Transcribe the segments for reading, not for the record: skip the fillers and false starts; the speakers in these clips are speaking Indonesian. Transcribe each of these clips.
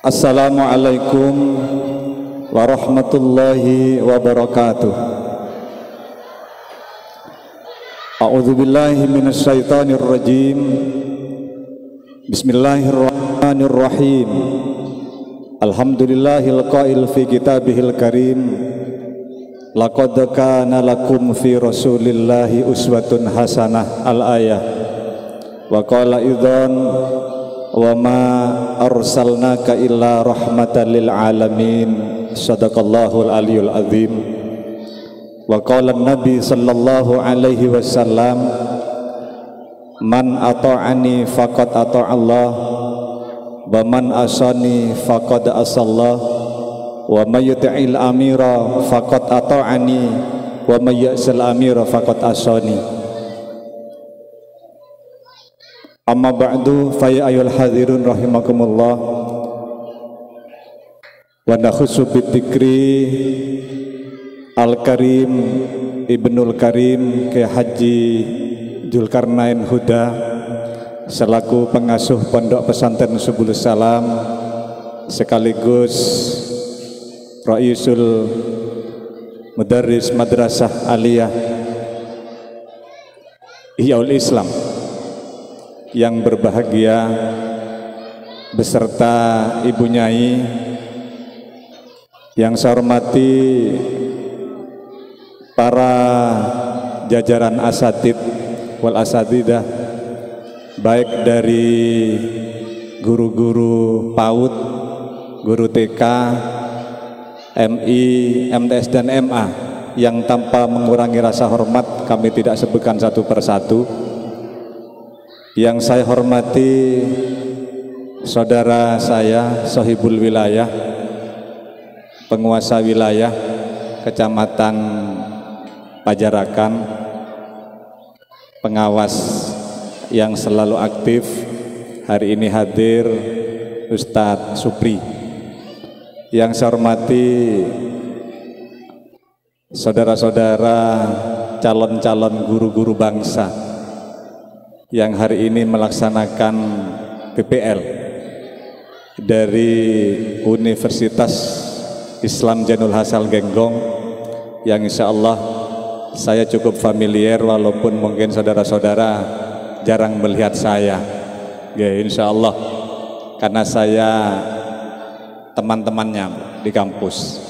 Assalamualaikum warahmatullahi wabarakatuh. A'udzu billahi minasy syaithanir rajim. Bismillahirrahmanirrahim. Alhamdulillahil qail fi kitabihil karim. Laqad kana lakum fi rasulillahi uswatun hasanah. Al-ayah. Wa qala idzan wa ma arsalnaka illa rahmatan lil alamin. Shadaqallahul aliyul azim. Wa qala an-nabi sallallahu alaihi wasallam, man ata'ani faqad ata'allah wa man asani faqad asallah wa may yuti'il amira faqad ata'ani wa may ya'sil amira faqad asani. Amma ba'du, fa ya ayyuhal hadirin rahimakumullah, wa nakhussu bidzikri Al-Karim Ibnul Karim Kyai Haji Dzulkarnain Huda selaku pengasuh Pondok Pesantren Subulus Salam sekaligus Raisul Mudarris Madrasah Aliyah Ihyaul Islam yang berbahagia beserta Ibu Nyai yang saya hormati, para jajaran asatid wal asatidah, baik dari guru-guru PAUD, guru TK, MI, MTS dan MA yang tanpa mengurangi rasa hormat kami tidak sebutkan satu persatu. Yang saya hormati saudara saya, Sohibul Wilayah, penguasa wilayah Kecamatan Pajarakan, pengawas yang selalu aktif, hari ini hadir Ustadz Supri. Yang saya hormati saudara-saudara calon-calon guru-guru bangsa yang hari ini melaksanakan PPL dari Universitas Islam Janul Hasal Genggong, yang insya Allah saya cukup familiar walaupun mungkin saudara-saudara jarang melihat saya. Insya Allah karena saya teman-temannya di kampus.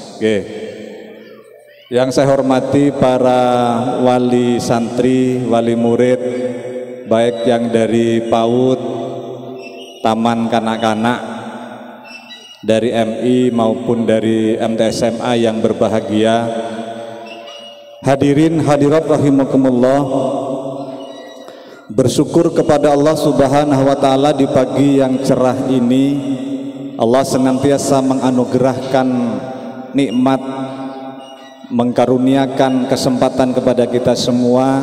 Yang saya hormati para wali santri, wali murid, baik yang dari PAUD, Taman Kanak-kanak, dari MI maupun dari MTSMA yang berbahagia. Hadirin hadirat rahimakumullah, bersyukur kepada Allah Subhanahu wa taala di pagi yang cerah ini Allah senantiasa menganugerahkan nikmat, mengkaruniakan kesempatan kepada kita semua.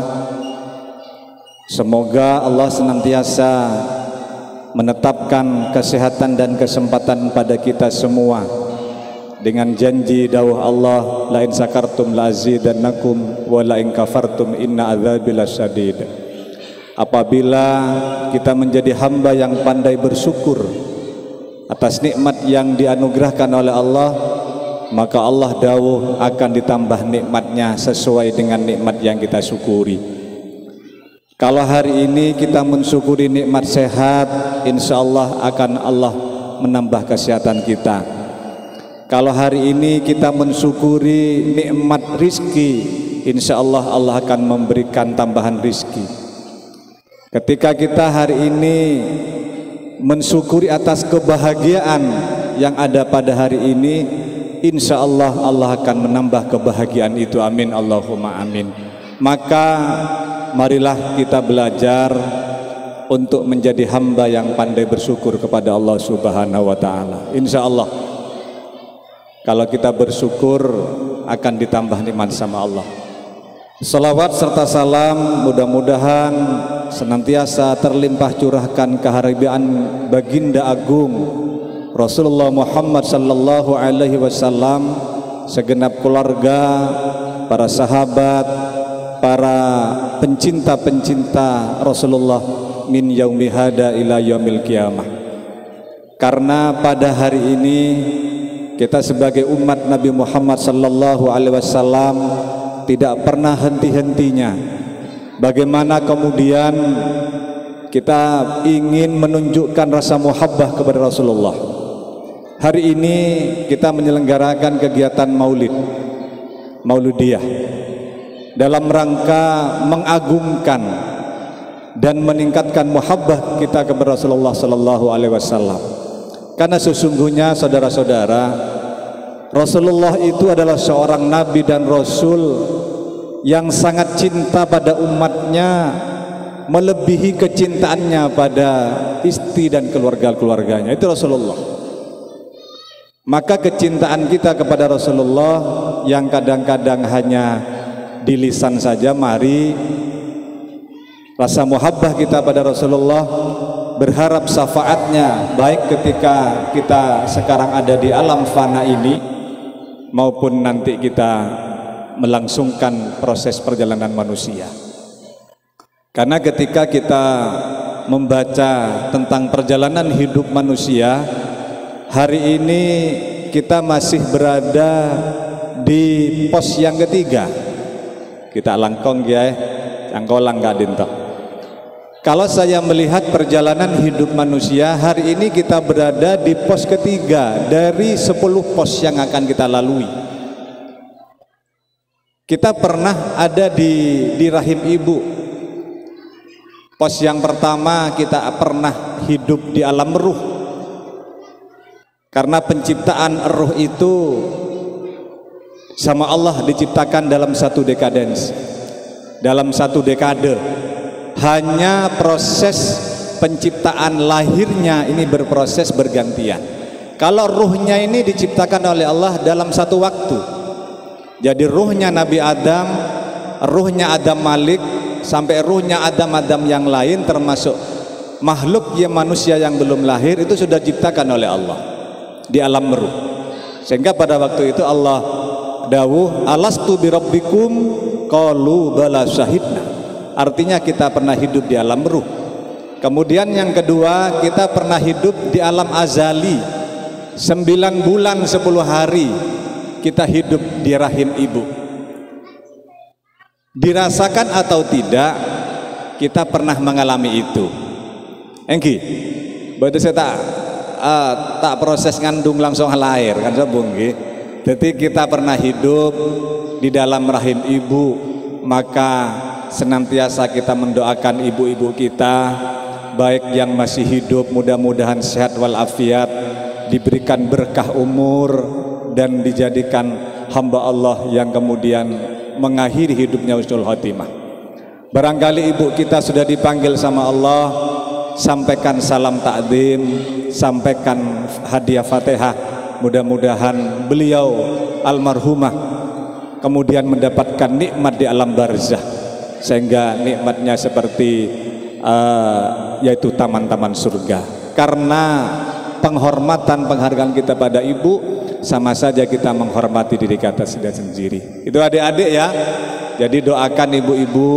Semoga Allah senantiasa menetapkan kesehatan dan kesempatan pada kita semua dengan janji dawuh Allah, la in sakartum la azidannakum wa la in kafartum inna adzabi lasyadid. Apabila kita menjadi hamba yang pandai bersyukur atas nikmat yang dianugerahkan oleh Allah, maka Allah dawuh akan ditambah nikmatnya sesuai dengan nikmat yang kita syukuri. Kalau hari ini kita mensyukuri nikmat sehat, insya Allah akan Allah menambah kesehatan kita. Kalau hari ini kita mensyukuri nikmat rizki, insya Allah Allah akan memberikan tambahan rizki. Ketika kita hari ini mensyukuri atas kebahagiaan yang ada pada hari ini, insya Allah Allah akan menambah kebahagiaan itu. Amin Allahumma amin. Maka marilah kita belajar untuk menjadi hamba yang pandai bersyukur kepada Allah Subhanahu wa taala. Insya Allah kalau kita bersyukur akan ditambah nikmat sama Allah. Salawat serta salam mudah-mudahan senantiasa terlimpah curahkan keharibaan baginda agung Rasulullah Muhammad sallallahu alaihi wasallam, segenap keluarga, para sahabat, para pencinta-pencinta Rasulullah min yaumi hada ila yaumil qiyamah. Karena pada hari ini kita sebagai umat Nabi Muhammad sallallahu alaihi wasallam tidak pernah henti-hentinya bagaimana kemudian kita ingin menunjukkan rasa muhabbah kepada Rasulullah. Hari ini kita menyelenggarakan kegiatan Maulidiyah dalam rangka mengagungkan dan meningkatkan muhabbah kita kepada Rasulullah sallallahu alaihi wasallam. Karena sesungguhnya saudara-saudara, Rasulullah itu adalah seorang nabi dan rasul yang sangat cinta pada umatnya, melebihi kecintaannya pada istri dan keluarga-keluarganya. Itu Rasulullah. Maka kecintaan kita kepada Rasulullah yang kadang-kadang hanya di lisan saja, mari rasa muhabbah kita pada Rasulullah, berharap syafaatnya baik ketika kita sekarang ada di alam fana ini maupun nanti kita melangsungkan proses perjalanan manusia. Karena ketika kita membaca tentang perjalanan hidup manusia, hari ini kita masih berada di pos yang ketiga. Kita langkong ya, angkolang gak dintok. Kalau saya melihat perjalanan hidup manusia, hari ini kita berada di pos ketiga dari 10 pos yang akan kita lalui. Kita pernah ada di rahim ibu. Pos yang pertama kita pernah hidup di alam ruh. Karena penciptaan ruh itu sama Allah diciptakan dalam satu dekadensi, dalam satu dekade. Hanya proses penciptaan lahirnya ini berproses bergantian. Kalau ruhnya ini diciptakan oleh Allah dalam satu waktu. Jadi ruhnya Nabi Adam, ruhnya Adam Malik, sampai ruhnya Adam-Adam yang lain termasuk makhluk yang manusia yang belum lahir itu sudah diciptakan oleh Allah di alam ruh. Sehingga pada waktu itu Allah dawuh, alastu birabbikum qalu bala syahidna. Artinya kita pernah hidup di alam ruh. Kemudian yang kedua, kita pernah hidup di alam azali. 9 bulan 10 hari kita hidup di rahim ibu. Dirasakan atau tidak, kita pernah mengalami itu. Engki, berarti saya tak proses ngandung langsung lahir kan sabung nggih. Jadi kita pernah hidup di dalam rahim ibu, maka senantiasa kita mendoakan ibu-ibu kita, baik yang masih hidup mudah-mudahan sehat walafiat, diberikan berkah umur dan dijadikan hamba Allah yang kemudian mengakhiri hidupnya husnul khotimah. Barangkali ibu kita sudah dipanggil sama Allah, sampaikan salam takdim, sampaikan hadiah Fatihah. Mudah-mudahan beliau almarhumah kemudian mendapatkan nikmat di alam barzah, sehingga nikmatnya seperti yaitu taman-taman surga. Karena penghormatan penghargaan kita pada ibu sama saja kita menghormati diri kita sendiri. Itu adik-adik ya. Jadi doakan ibu-ibu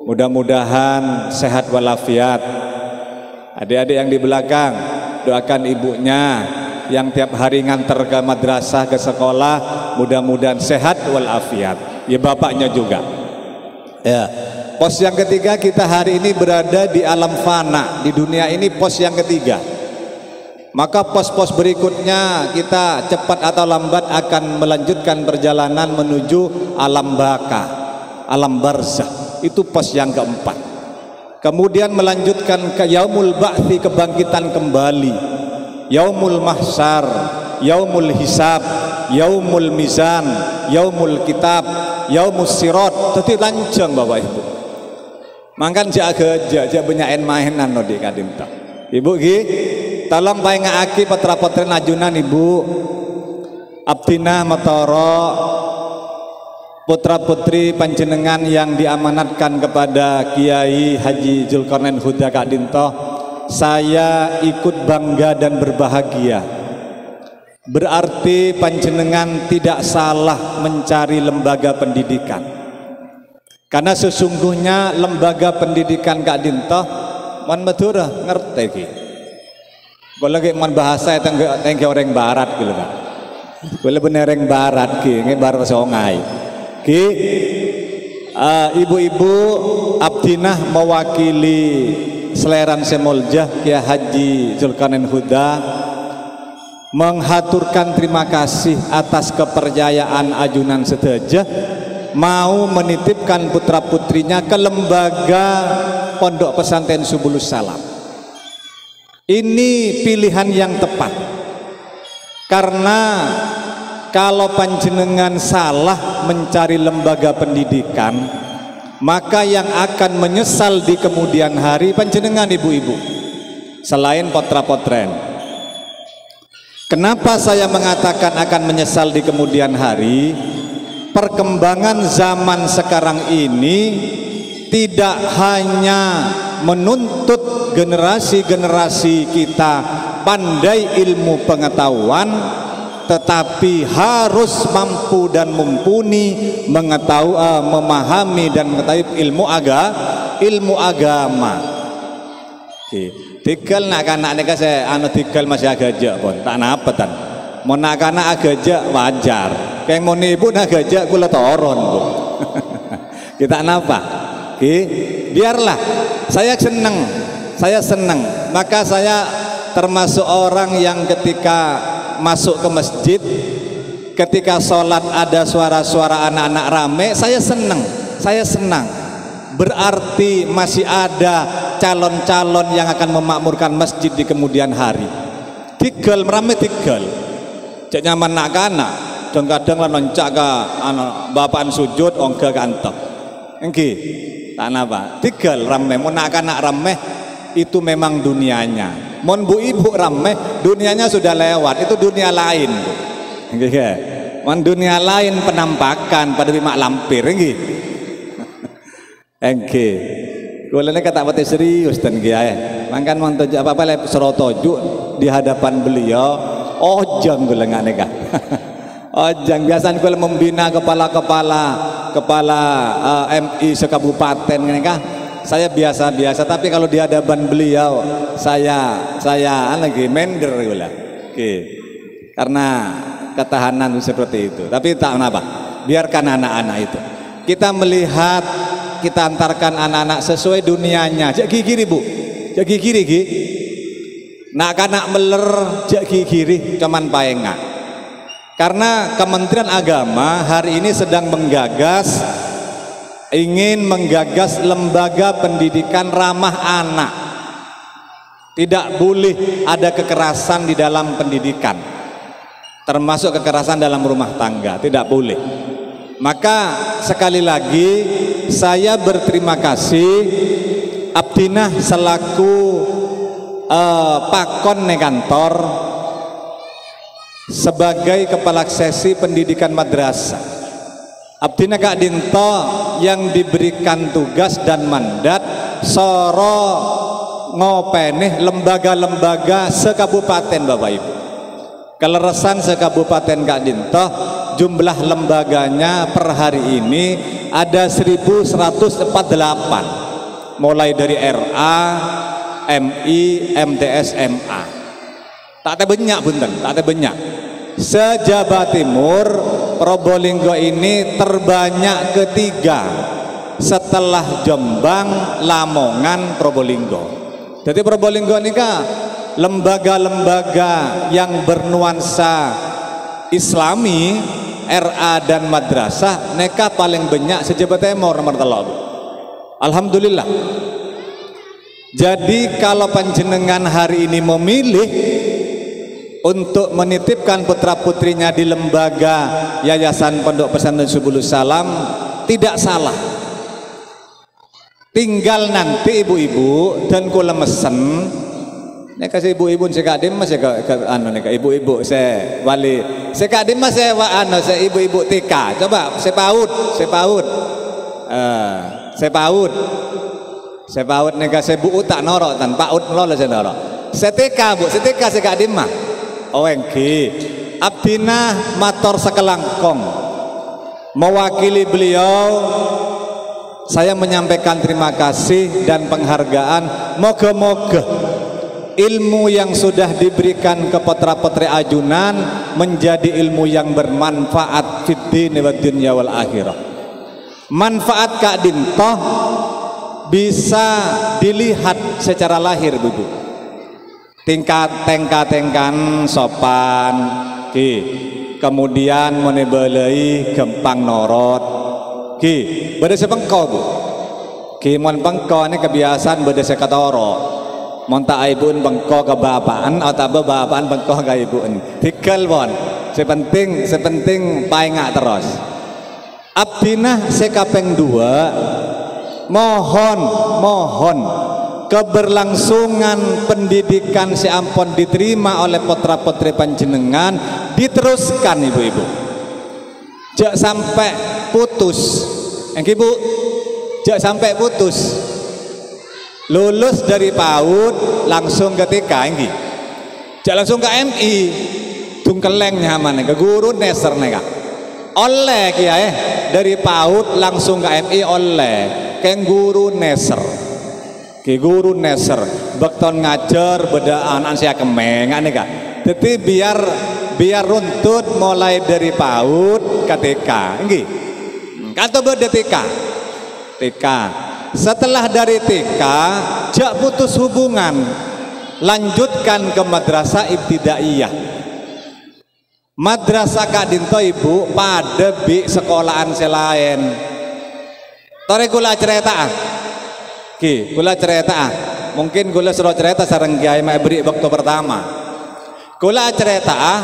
mudah-mudahan sehat walafiat. Adik-adik yang di belakang doakan ibunya yang tiap hari nganter ke madrasah, ke sekolah, mudah-mudahan sehat walafiat. Ya bapaknya juga. Ya. Pos yang ketiga, kita hari ini berada di alam fana, di dunia ini pos yang ketiga. Maka pos-pos berikutnya kita cepat atau lambat akan melanjutkan perjalanan menuju alam baka, alam barzah. Itu pos yang keempat. Kemudian melanjutkan ke yaumul ba'thi, kebangkitan kembali, yaumul mahsyar, yaumul hisab, yaumul mizan, yaumul kitab, yaumul sirat. Dadi lanjang Bapak Ibu. Mangkan jaga benyain mainan no di kadinta. Ibu gi, tolong paingaaki putra-putri najunan Ibu. Abdinah Matara, putra-putri panjenengan yang diamanatkan kepada Kiai Haji Zulkarnain Huda Kadinto, saya ikut bangga dan berbahagia. Berarti panjenengan tidak salah mencari lembaga pendidikan. Karena sesungguhnya lembaga pendidikan Kak Dintoh, mon Madura ngerti ki. Kalau lagi man bahasa tengke orang barat gitu kan. Kalau bener orang barat ki, barat songai. Ki ibu-ibu Abdinah mewakili Seleran Semoljah Kiai Haji Zulkarnain Huda menghaturkan terima kasih atas kepercayaan ajunan sedejah mau menitipkan putra putrinya ke lembaga Pondok Pesantren Subulus Salam. Ini pilihan yang tepat karena kalau panjenengan salah mencari lembaga pendidikan, maka yang akan menyesal di kemudian hari panjenengan ibu-ibu selain potra-potren. Kenapa saya mengatakan akan menyesal di kemudian hari? Perkembangan zaman sekarang ini tidak hanya menuntut generasi-generasi kita pandai ilmu pengetahuan, tetapi harus mampu dan mumpuni memahami dan mengetahui ilmu agama. Tinggal nak anak neka saya tinggal masih agak pun tak napa tan. Mau nak anak agak wajar. Kayak mau ibu nak agak kula toron bu. Kita napa? Biarlah. Saya senang. Maka saya termasuk orang yang ketika masuk ke masjid, ketika sholat ada suara-suara anak-anak rame, saya senang. Berarti masih ada calon-calon yang akan memakmurkan masjid di kemudian hari. Tigel rame tigel, cek nyaman nak anak. Kadang-kadang lah noncak ke bapaan sujud, ongga kantok. Engki, tak napa. Tigel rame, mau nak anak rame itu memang dunianya. Mon bu ibu rame, dunianya sudah lewat, itu dunia lain. Mon dunia lain penampakan pada bimak lampir, enggih. Enggih. Kulane kata pati serius dan kiai. Mangkan mon tojo apa-apa le serotoju di hadapan beliau, ojang kula nganeka. Ojang biasanya kula membina kepala MI sekabupaten nganeka. Saya biasa-biasa, tapi kalau di hadapan beliau saya lagi mender gula. Karena ketahanan seperti itu. Tapi tak kenapa, biarkan anak-anak itu. Kita melihat, kita antarkan anak-anak sesuai dunianya. Jak gigi bu, jak gigi. Nak kanak meler jak gigi cuman paenga. Karena Kementerian Agama hari ini sedang ingin menggagas lembaga pendidikan ramah anak. Tidak boleh ada kekerasan di dalam pendidikan, termasuk kekerasan dalam rumah tangga, tidak boleh. Maka sekali lagi saya berterima kasih Abdinah selaku pakon kantor sebagai kepala sesi pendidikan madrasah. Abdinah Kak Dinto yang diberikan tugas dan mandat soro ngopenih lembaga-lembaga sekabupaten Bapak Ibu. Keleresan sekabupaten Kak Dinto jumlah lembaganya per hari ini ada 1148, mulai dari RA, MI, MTS, MA. Tak ada banyak bunten, tak ada banyak. Se-Jawa Timur Probolinggo ini terbanyak ketiga setelah Jombang, Lamongan, Probolinggo. Jadi Probolinggo ini kan lembaga-lembaga yang bernuansa Islami, RA dan madrasah neka paling banyak se-Jawa Timur nomor telur. Alhamdulillah. Jadi kalau panjenengan hari ini memilih untuk menitipkan putra-putrinya di lembaga Yayasan Pondok Pesantren Subulus Salam, tidak salah. Tinggal nanti ibu-ibu dan kula mesen nek kasih ibu-ibu sekadim mas ibu-ibu saya wali sekadim mas saya saya ibu-ibu TK, coba sepaut nek kasih bu tak norok tan paut lo saya norok setika bu setika sekadim mah ONG Abdinah mator sekelangkong mewakili beliau. Saya menyampaikan terima kasih dan penghargaan. Moga-moga ilmu yang sudah diberikan ke putra-putri ajunan menjadi ilmu yang bermanfaat fid din wa dunya wal akhirah. Manfaat Kak Dintoh bisa dilihat secara lahir, Bu. Tingkat-tingkan sopan, kemudian menebelai gempang norot, beda sepengko, Bu. Mon pengko ini kebiasaan beda sekatoro. Monta ibuun bengko ke bapaan atau bapaan bengko ke ibuun. Tikel bon. Sepenting paingak terus. Abdinah sekapeng 2 mohon keberlangsungan pendidikan si ampun diterima oleh putra putri panjenengan diteruskan ibu-ibu. Jak sampai putus. Ibu, jak sampai putus. Lulus dari PAUD langsung ke TK ini, jangan langsung ke MI, tungkeleng nyaman ke guru neser nega, oleh kiai dari PAUD langsung ke MI oleh ke guru neser, bekton ngajar beda anak saya kemeng nega, jadi biar runtut mulai dari PAUD ke TK, ini, atau beda TK. Setelah dari TK, jak putus hubungan, lanjutkan ke madrasah ibtidaiyah. Madrasah Kak Dintoh ibu pada bi sekolahan selain. Tore gula cerita gula cerita mungkin gula suruh cerita sareng kiai mak beri waktu pertama. Gula cerita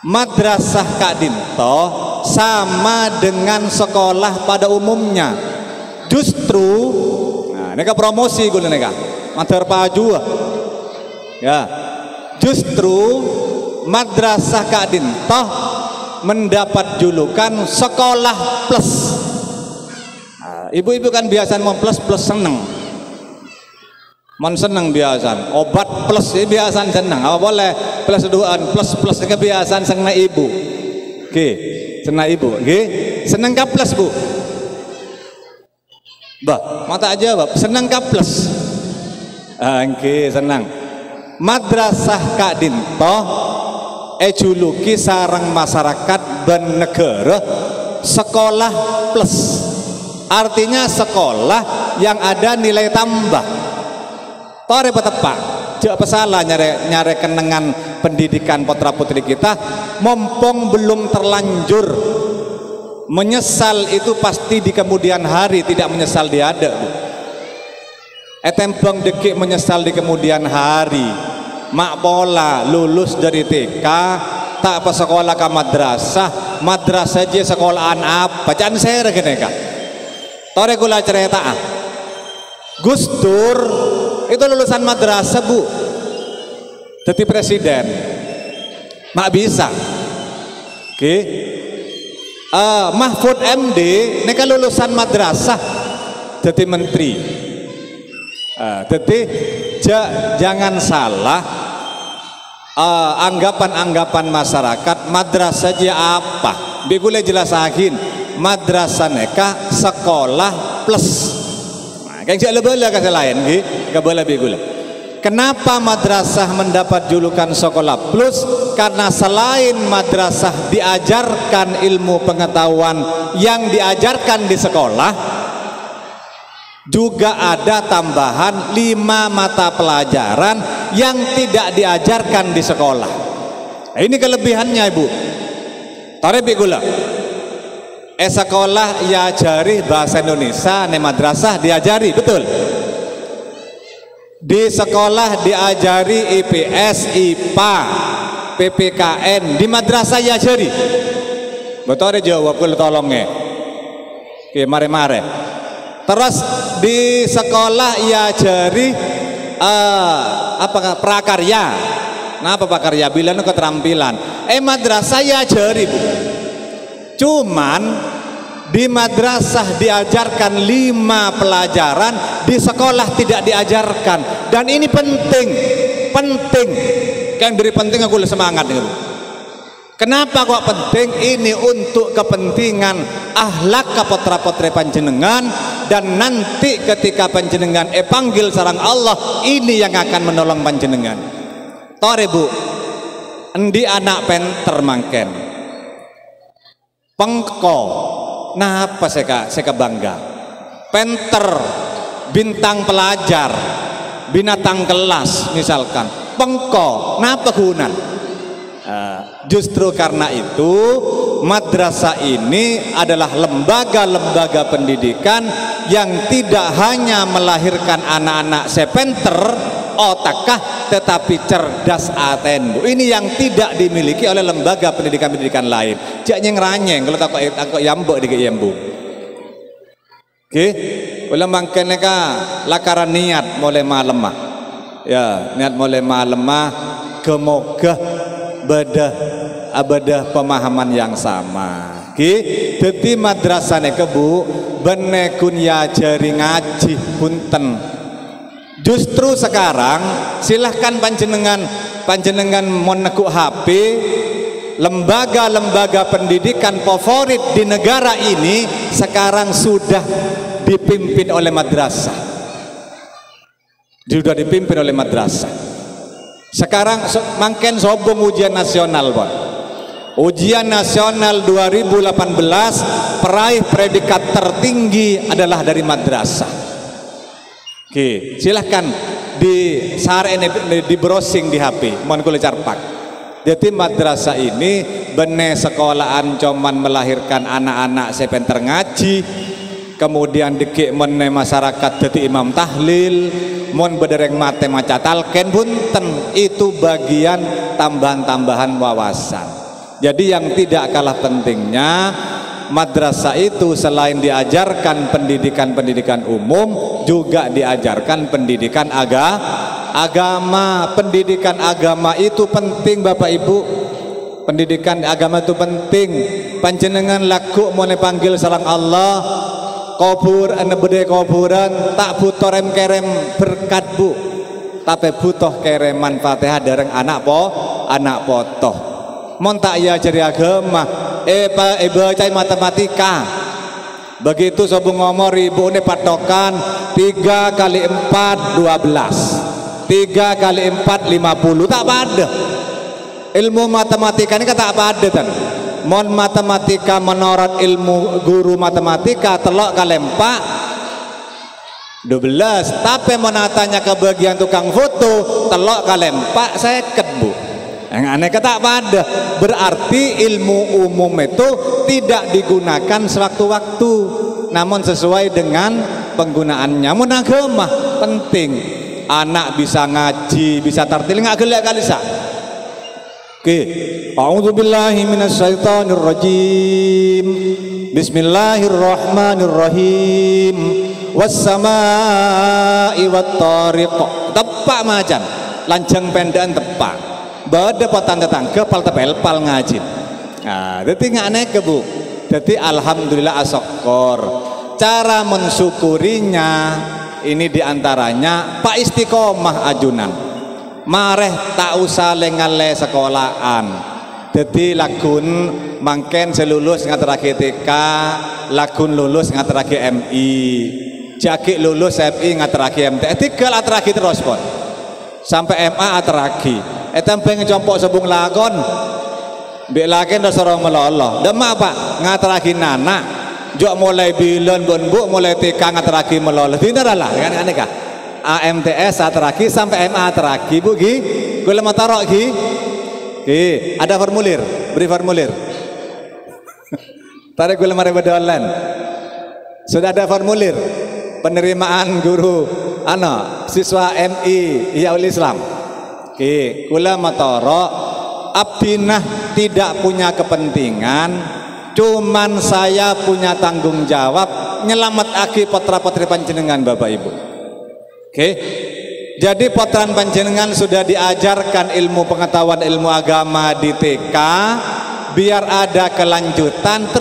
madrasah Kak Dintoh sama dengan sekolah pada umumnya. Justru, nah, neka promosi gue neka, mater paju, ya. Justru madrasah Kak Dintoh mendapat julukan sekolah plus. Nah, ibu-ibu kan biasa mau plus seneng, seneng biasa. Obat plus biasa seneng, apa boleh plus 2 plus kebiasaan seneng ibu. Oke, seneng ibu, oke, seneng ka plus bu. Bah, mata aja bab, senang ka plus. Senang. Madrasah Kak Dintoh juluki sarang masyarakat dan negara sekolah plus. Artinya sekolah yang ada nilai tambah. Tore petepak, jak pesalah nyare kenangan pendidikan putra putri kita, mumpung belum terlanjur. Menyesal itu pasti di kemudian hari, tidak menyesal di ada, Bu. Etempeng dekik menyesal di kemudian hari. Mak pola lulus dari TK tak apa sekolah ke madrasah aja sekolahan apa jangan saya gini kak. Tore gula cerita Gus Dur itu lulusan madrasah bu, jadi presiden mak bisa. Oke. Mahfud MD neka lulusan madrasah jadi menteri. Jadi jangan salah anggapan masyarakat madrasah aja apa boleh jelasakin madrasah neka sekolah plus. Nah, kayak lebih kasih lain gak boleh begula. Kenapa madrasah mendapat julukan sekolah plus? Karena selain madrasah diajarkan ilmu pengetahuan yang diajarkan di sekolah, juga ada tambahan 5 mata pelajaran yang tidak diajarkan di sekolah. Nah, ini kelebihannya ibu. Tarebi gula. Sekolah diajari bahasa Indonesia, nih madrasah diajari, betul. Di sekolah diajari IPS, IPA, PPKN, di madrasah diajari. Betul ada jawab kul tolongnya. Oke, mare-mare. Terus di sekolah diajari apa prakarya. Nah, apa prakarya? Bilang keterampilan. Madrasah diajari, Bu. Cuman di madrasah diajarkan 5 pelajaran, di sekolah tidak diajarkan, dan ini penting. Yang dari penting aku semangat nih. Kenapa kok penting? Ini untuk kepentingan ahlak kapotra-potre panjenengan, dan nanti ketika panjenengan panggil sarang Allah, ini yang akan menolong panjenengan. Tore Bu, endi anak penter mangken pengko, napa saya bangga penter, bintang pelajar, binatang kelas misalkan, pengko, napa gunan? Justru karena itu madrasah ini adalah lembaga-lembaga pendidikan yang tidak hanya melahirkan anak-anak sepenter otakah, tetapi cerdas aten. Ini yang tidak dimiliki oleh lembaga pendidikan-pendidikan lain. Jak nyeng-ranyeng kalau takut yambok di yambu. Oke, ulah mangkene ka lakaran niat mulai malemah. Ya, niat mulai malemah kemoga abadah pemahaman yang sama. Oke, dadi madrasahne kebu benekun ya jari ngaji punten. Justru sekarang silahkan panjenengan menekuk HP, lembaga-lembaga pendidikan favorit di negara ini sekarang sudah dipimpin oleh madrasah. Sudah dipimpin oleh madrasah. Sekarang mangken sobong ujian nasional, Pak. Ujian nasional 2018 peraih predikat tertinggi adalah dari madrasah. Oke, silahkan di browsing di HP, mohon kula carpak. Jadi madrasah ini bener sekolahan cuman melahirkan anak-anak sepenter ngaji, kemudian dikik mene masyarakat jadi imam tahlil, mon bedereng mate maca talken punten, itu bagian tambahan-tambahan wawasan. Jadi yang tidak kalah pentingnya, madrasah itu selain diajarkan pendidikan-pendidikan umum, juga diajarkan pendidikan agama. Pendidikan agama itu penting Bapak Ibu. Pendidikan agama itu penting. Panjenengan laku mulai panggil sarang Allah, kubur bede kuburan tak butuh rem kerem berkat Bu, tapi butuh kereman Fatihah dereng anak potoh. Mon tak ya jari agama, baca matematika. Begitu sobung ngomong ribu ini patokan 3 kali 4 12, 3 kali 4 50, tak pada. Ilmu matematika ini tak pada kan. Mon matematika menurut ilmu guru matematika telok kali 4 12, tapi menatanya ke bagian tukang foto telok kali 4 50 Bu. Yang aneh kata pada, berarti ilmu umum itu tidak digunakan sewaktu-waktu, namun sesuai dengan penggunaannya. Mun agama penting, anak bisa ngaji, bisa tartil nggak gelek kali sa. Oke, a'udzubillahi minasyaitonirrajim. Bismillahirrahmanirrahim. Wassamaa'i wattariq. Tepak macan, lanjang pendekan tepak. Bada potan tetangga pal tepel pal ngaji. Nah, jadi nggak naik ke Bu. Jadi alhamdulillah asokor. Cara mensyukurinya ini diantaranya Pak Istiqomah ajunan. Mareh tak usah lengale sekolahan. Jadi lagun mangken selulus ngaterake TK, lagun lulus ngaterake MI, jaki lulus MI ngaterake MT. Tiga ateraki terus pon. Sampai MA ateraki. Pengen compok sebung lakon mbek laken sorong meloloh demak Pak ngateraki nana jok mulai bilon bonbuk mulai TK ngateraki meloloh tidak lah kan aneh kah AMTS ateraki sampai MA ateraki Bu gi kula matarok gi ada formulir, beri formulir tarik kula mari bedolan sudah ada formulir penerimaan guru siswa MI Iyaul Islam. Oke, kula matoro abdinah tidak punya kepentingan, cuman saya punya tanggung jawab nyelamat aki potra-potri panjenengan Bapak Ibu. Oke, jadi potran panjenengan sudah diajarkan ilmu pengetahuan ilmu agama di TK, biar ada kelanjutan,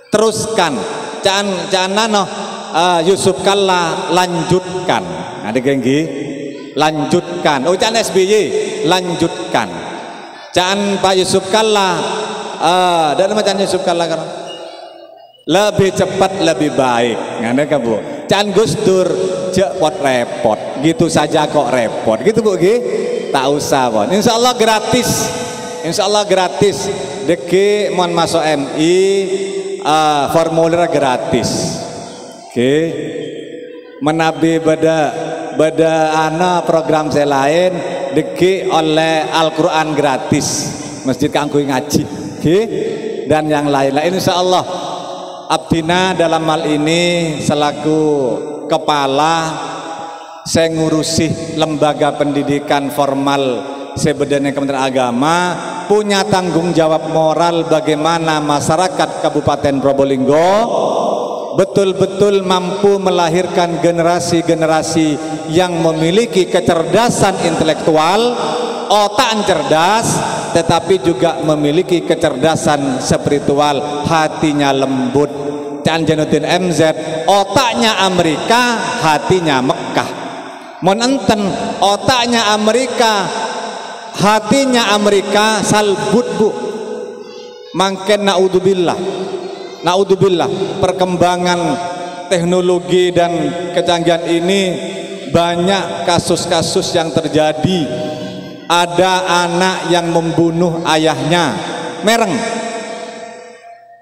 teruskan, jangan Yusuf Kalla lanjutkan, ada genggi. Lanjutkan, ucapan SBY lanjutkan. Can Pak Yusuf Kalla, dan macam Yusuf Kalla kan lebih cepat lebih baik, ngene ka Bu. Can Gus Dur cepot repot, gitu saja kok repot, gitu Bu nggih. Tak usah pon. Insyaallah gratis. Insyaallah gratis. Deki mon masuk MI formulir gratis. Oke. Menabi beda ana program saya lain deki oleh Al-Qur'an gratis. Masjid kanggo ngaji. Oke. Dan yang lain-lain insyaallah abdina dalam hal ini selaku kepala saya ngurusi lembaga pendidikan formal sebedene Kementerian Agama, punya tanggung jawab moral bagaimana masyarakat Kabupaten Probolinggo betul-betul mampu melahirkan generasi-generasi yang memiliki kecerdasan intelektual, otak cerdas, tetapi juga memiliki kecerdasan spiritual, hatinya lembut. Can Januddin MZ, otaknya Amerika, hatinya Mekah. Mon enten otaknya Amerika, hatinya Amerika salbut Bu. Mangken naudzubillah perkembangan teknologi dan kecanggihan ini banyak kasus-kasus yang terjadi. Ada anak yang membunuh ayahnya, mereng.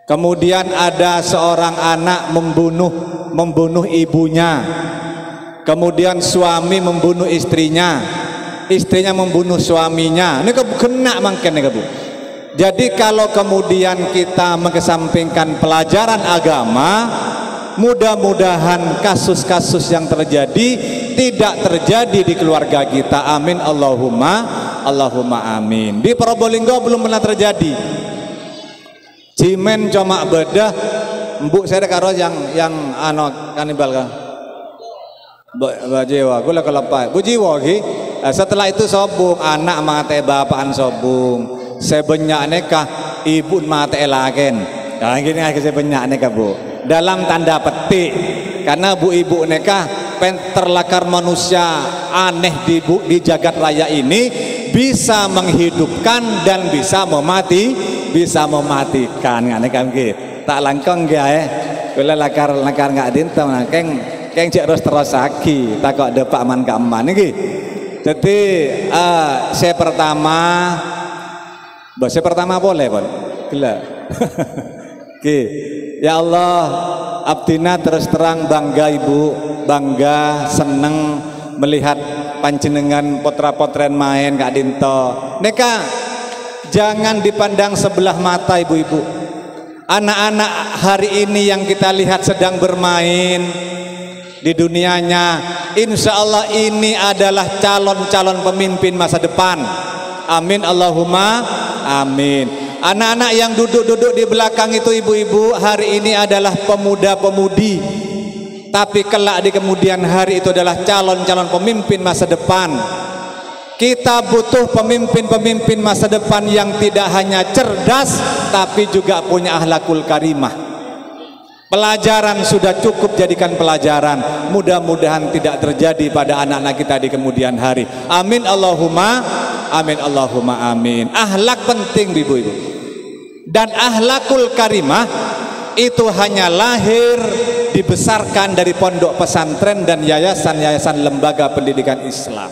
Kemudian ada seorang anak membunuh ibunya. Kemudian suami membunuh istrinya, istrinya membunuh suaminya. Ini kena mangken Bu. Jadi kalau kemudian kita mengesampingkan pelajaran agama, mudah-mudahan kasus-kasus yang terjadi tidak terjadi di keluarga kita. Amin Allahumma amin. Di Probolinggo belum pernah terjadi. Cimen cuma bedah, mbuk saya karo yang kanibal kah? Bajewa, gue lah kelepai. Bujiwa ki. Setelah itu sobung, anak mate bapaan sobung. Sebanyak neka ibu mate laken. Nah gini aja sebanyak neka Bu. Dalam tanda petik, karena bu ibu neka terlakar manusia aneh di jagat raya ini bisa menghidupkan dan bisa mematikan. Ngene kan ki. Tak langkong ya. Kula lakar nggak dinten keng cek terus lagi takok depak aman keaman iki. Jadi saya pertama boleh Pon. Gila. Oke. Ya Allah, abdina terus terang bangga Ibu, bangga seneng melihat panjenengan potra-potren main Kak Dinto. Neka jangan dipandang sebelah mata ibu-ibu. Anak-anak hari ini yang kita lihat sedang bermain di dunianya, insya Allah ini adalah calon-calon pemimpin masa depan. Amin Allahumma amin. Anak-anak yang duduk-duduk di belakang itu ibu-ibu hari ini adalah pemuda-pemudi, tapi kelak di kemudian hari itu adalah calon-calon pemimpin masa depan. Kita butuh pemimpin-pemimpin masa depan yang tidak hanya cerdas tapi juga punya akhlakul karimah. Pelajaran sudah cukup jadikan pelajaran. Mudah-mudahan tidak terjadi pada anak-anak kita di kemudian hari. Amin Allahumma amin. Akhlak penting ibu-ibu. Dan akhlakul karimah itu hanya lahir dibesarkan dari pondok pesantren dan yayasan-yayasan lembaga pendidikan Islam.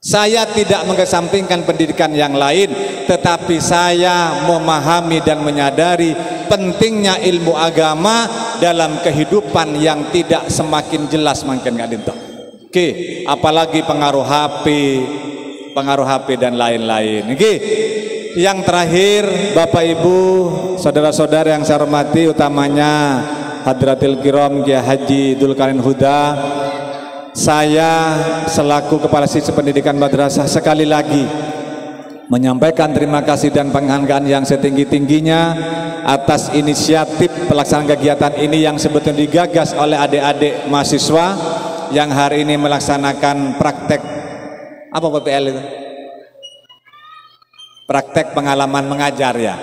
Saya tidak mengesampingkan pendidikan yang lain, tetapi saya memahami dan menyadari pentingnya ilmu agama dalam kehidupan yang tidak semakin jelas makin gak dinto. Oke, apalagi pengaruh HP dan lain-lain. Oke, yang terakhir Bapak Ibu, saudara-saudara yang saya hormati, utamanya Hadratil Kiram Kiai Haji Dzulkarnain Huda. Saya selaku Kepala Siswa Pendidikan Madrasah sekali lagi menyampaikan terima kasih dan penghargaan yang setinggi-tingginya atas inisiatif pelaksanaan kegiatan ini yang sebetulnya digagas oleh adik-adik mahasiswa yang hari ini melaksanakan praktek apa PPL itu? Praktek pengalaman mengajar ya.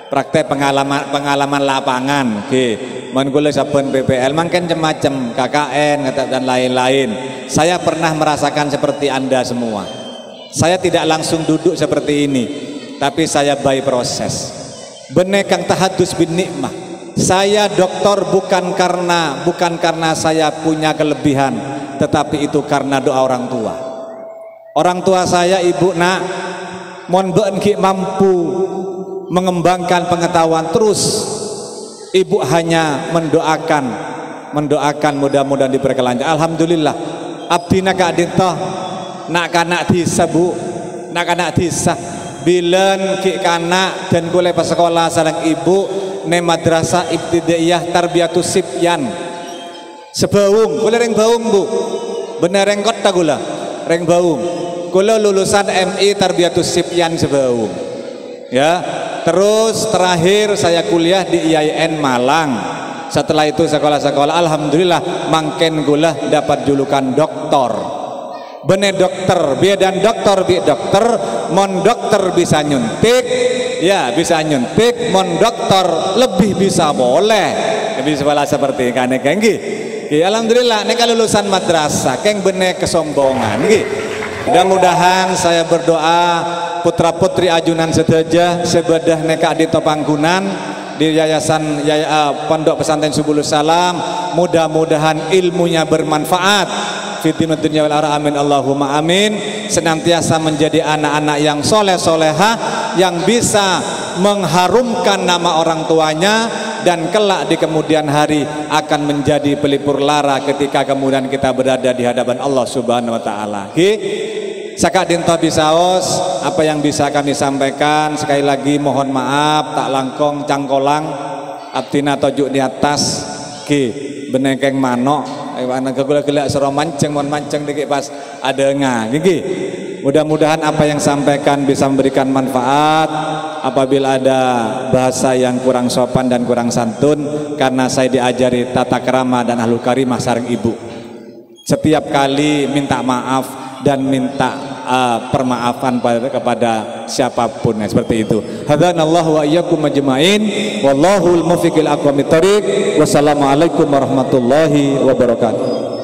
Praktek pengalaman lapangan. Oke. Menggulai saben PPL mungkin macam KKN dan lain-lain. Saya pernah merasakan seperti Anda semua. Saya tidak langsung duduk seperti ini, tapi saya by proses. Bener kang tahadus bin nikmah. Saya dokter bukan karena saya punya kelebihan, tetapi itu karena doa orang tua. Orang tua saya, ibu nak, mon beun ki mampu mengembangkan pengetahuan terus. Ibu hanya mendoakan mudah-mudahan diberkelanjut. Alhamdulillah. Abdi nak adintoh nak kanak disa bu, nak kanak disa. Bilen ki kanak dan kule pas sekolah sareng ibu ne madrasah ibtidaiyah tarbiyatus sibyan. Sebaung, kule reng baung bu. Bener reng kota kula, reng baung. Kula lulusan MI tarbiyatus sibyan Sebaung. Ya, terus terakhir saya kuliah di IAIN Malang. Setelah itu sekolah-sekolah, alhamdulillah mangken gula dapat julukan doktor. Bener dokter, biadan dokter bi dokter, mon dokter bisa nyuntik, ya bisa nyuntik, mon dokter lebih bisa boleh. Lebih sekolah seperti kane kenggi. Alhamdulillah nek lulusan madrasah keng bener kesombongan nggih. Mudah-mudahan saya berdoa putra putri ajunan sedaja sebedah neka di Topanggunan di yayasan Pondok Pesantren Subulus Salam, mudah-mudahan ilmunya bermanfaat fitnah dunya wal akhirah, amin Allahumma amin. Senantiasa menjadi anak-anak yang soleh solehah, yang bisa mengharumkan nama orang tuanya, dan kelak di kemudian hari akan menjadi pelipur lara ketika kemudian kita berada di hadapan Allah Subhanahu wa taala. Sakak dinto bisaos apa yang bisa kami sampaikan. Sekali lagi mohon maaf tak langkong cangkolang abdina tojuk di atas benekeng manok anak gula-gula sero mancing mon mancing dikit pas ada gigi. Mudah-mudahan apa yang sampaikan bisa memberikan manfaat. Apabila ada bahasa yang kurang sopan dan kurang santun, karena saya diajari tata krama dan ahlul karimah sareng ibu. Setiap kali minta maaf dan minta permaafan kepada siapapun, seperti itu. Hadanallahu wa iyyakum ajmain. Wallahul muwaffiq ila aqwamit thoriq. Wassalamualaikum warahmatullahi wabarakatuh.